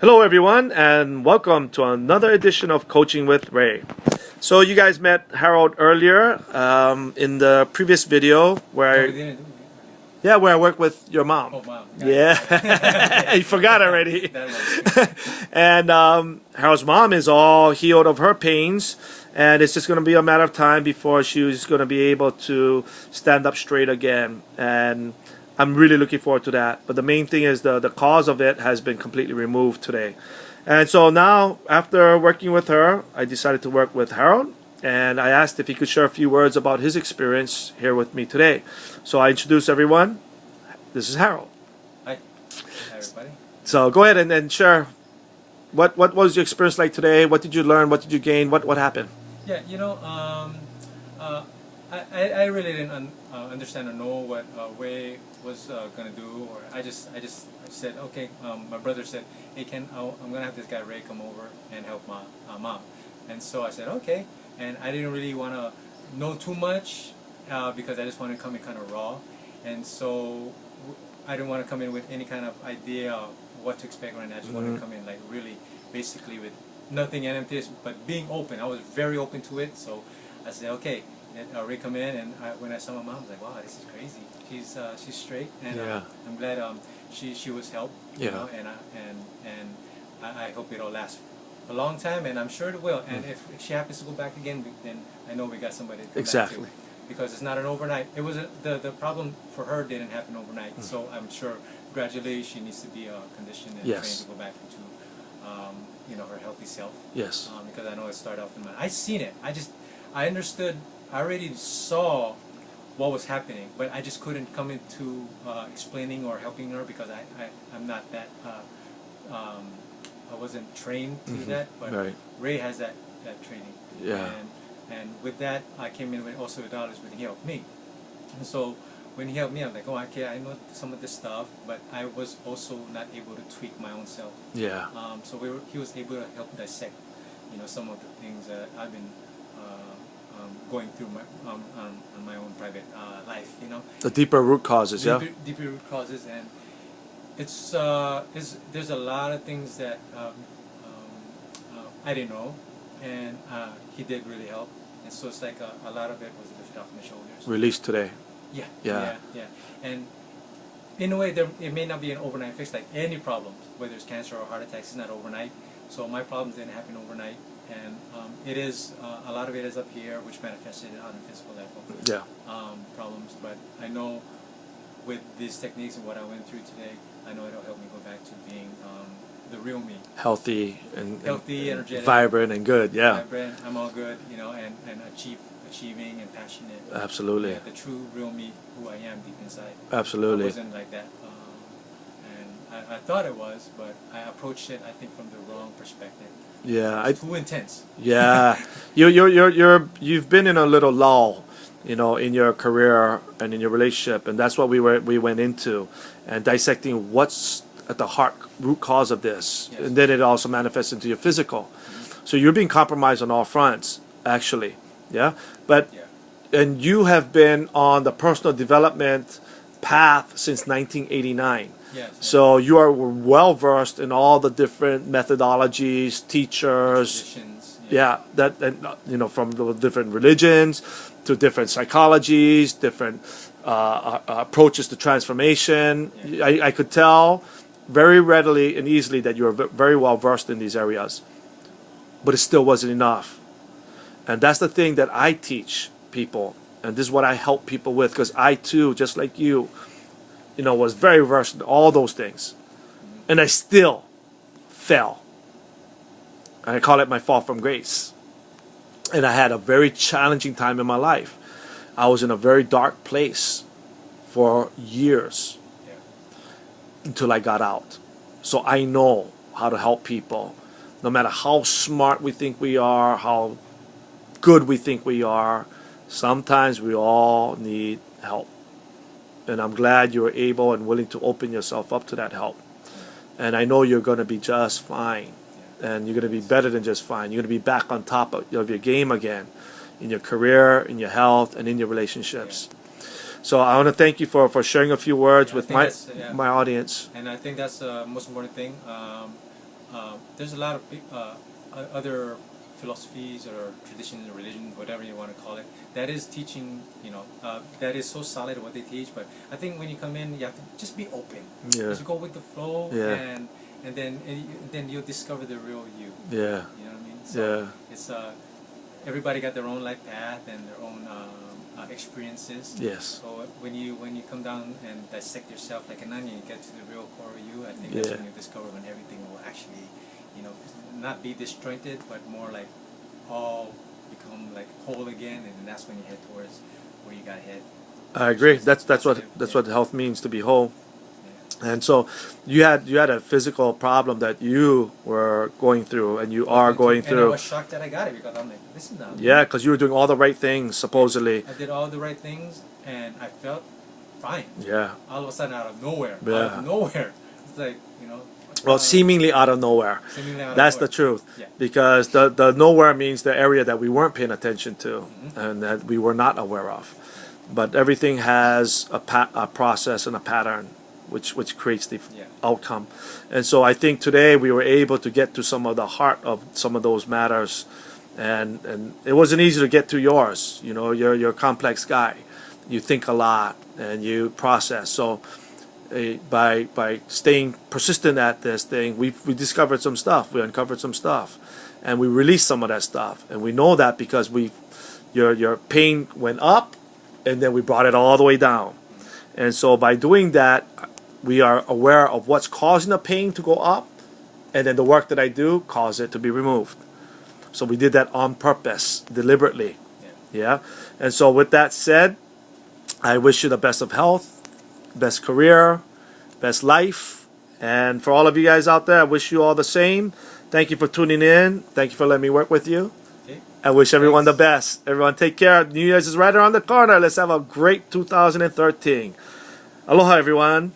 Hello, everyone, and welcome to another edition of Coaching with Ray. So, you guys met Harold earlier in the previous video No, we where, didn't. yeah, where I work with your mom. Oh, wow. Yeah, you forgot already. That was. And Harold's mom is all healed of her pains, and it's just going to be a matter of time before she's going to be able to stand up straight again. And I'm really looking forward to that. But the main thing is the cause of it has been completely removed today. And so now, after working with her, I decided to work with Harold. And I asked if he could share a few words about his experience here with me today. So I introduce everyone. This is Harold. Hi. Hi, everybody. So go ahead and share what was your experience like today? What did you learn? What did you gain? What happened? Yeah, I really didn't understand or know what Ray was gonna do, or I just said, okay. My brother said, hey Ken, I'm gonna have this guy Ray come over and help my mom, and so I said okay, and I didn't really want to know too much because I just wanted to come in kind of raw, and so I didn't want to come in with any kind of idea of what to expect right now. I just wanted to come in like really basically with nothing empty, but being open. I was very open to it, so I said okay. And Ray come in, and when I saw my mom, I was like, wow, this is crazy. She's straight, and Yeah. I'm glad she was helped. You Yeah. know, and I hope it'll last a long time, and I'm sure it will. And if she happens to go back again, then I know we got somebody to come Exactly. back to, because it's not an overnight. It was the problem for her didn't happen overnight. So I'm sure gradually she needs to be conditioned and Yes. trained to go back into her healthy self. Yes. Because I know it started off in my. I seen it. I understood. I already saw what was happening, but I just couldn't come into explaining or helping her because I'm not that. I wasn't trained to do that, but Right. Ray has that training. Yeah. And with that, I came in with also with dollars when he helped me. And so when he helped me, I'm like, oh, okay, I know some of this stuff, but I was also not able to tweak my own self. Yeah. So he was able to help dissect, some of the things that I've been going through on my own private life, The deeper root causes. Yeah. deeper root causes, and it's there's a lot of things that I didn't know, and he did really help, and so it's like a lot of it was lifted off my shoulders. Released today. Yeah, Yeah. yeah. And in a way, it may not be an overnight fix. Like any problems, whether it's cancer or heart attacks, it's not overnight. So my problems didn't happen overnight, and it is a lot of it is up here, which manifested on a physical level. Yeah. Problems, but I know with these techniques and what I went through today, I know it'll help me go back to being the real me. Healthy and Healthy, energetic, vibrant and good. Yeah. vibrant. I'm all good, and achieving and passionate. Absolutely. Yeah, the true real me, who I am deep inside. Absolutely. I wasn't like that, and I thought it was, but I approached it, I think, from the wrong perspective. Yeah. It's too intense. Yeah. You've been in a little lull, in your career and in your relationship, and that's what we went into, and dissecting what's at the heart root cause of this, Yes. and then it also manifests into your physical. So you're being compromised on all fronts, actually. Yeah. But Yeah. and you have been on the personal development path since 1989. Yes. So you are well versed in all the different methodologies, teachers, Positions, yeah, that and from the different religions to different psychologies, different approaches to transformation. Yeah. I could tell very readily and easily that you are very well versed in these areas, but it still wasn't enough. And that's the thing that I teach people, and this is what I help people with, because I too, just like you, was very versed in all those things, and I still fell. And I call it my fall from grace. And I had a very challenging time in my life. I was in a very dark place for years Yeah. until I got out. So I know how to help people. No matter how smart we think we are, how good we think we are, sometimes we all need help. And I'm glad you're able and willing to open yourself up to that help. And I know you're going to be just fine. And you're going to be better than just fine. You're going to be back on top of your game again, in your career, in your health, and in your relationships. So I want to thank you for sharing a few words Yeah, I with think my that's, yeah. my audience. And I think that's the most important thing. there's a lot of other philosophies or traditions or religion, whatever you want to call it, that is teaching, that is so solid what they teach. But I think when you come in, you have to just be open. Yeah. Just go with the flow, Yeah. and then you'll discover the real you. Yeah. You know what I mean? So Yeah. it's everybody got their own life path and their own experiences. Yes. So when you come down and dissect yourself like an onion, you get to the real core of you. I think that's Yeah. when you discover when everything will actually, not be disjointed, but more like all become like whole again, and then that's when you head towards where you got to head. I agree. Which is That's positive, what health means, to be whole. yeah. And so you had a physical problem that you were going through, and you are going And I through. was shocked that I got it because I'm like, this is not. Yeah, because you were doing all the right things supposedly. I did all the right things, and I felt fine. Yeah. All of a sudden, out of nowhere, Yeah. out of nowhere, it's like Well, seemingly out of nowhere. seemingly out of That's the nowhere. truth. Yeah. Because the nowhere means the area that we weren't paying attention to Mm-hmm. and that we were not aware of. But everything has a process and a pattern which creates the Yeah. outcome. And so I think today we were able to get to some of the heart of some of those matters. And it wasn't easy to get to yours. You're a complex guy. You think a lot and you process. So by staying persistent at this thing, we discovered some stuff. We uncovered some stuff, and we released some of that stuff. And we know that because your pain went up, and then we brought it all the way down. And so by doing that, we are aware of what's causing the pain to go up, and then the work that I do cause it to be removed. So we did that on purpose, deliberately. Yeah. And so with that said, I wish you the best of health, best career, best life. And for all of you guys out there, I wish you all the same. Thank you for tuning in. Thank you for letting me work with you. Okay. I wish everyone Thanks. the best. Everyone take care. New Year's is right around the corner. Let's have a great 2013. Aloha, everyone.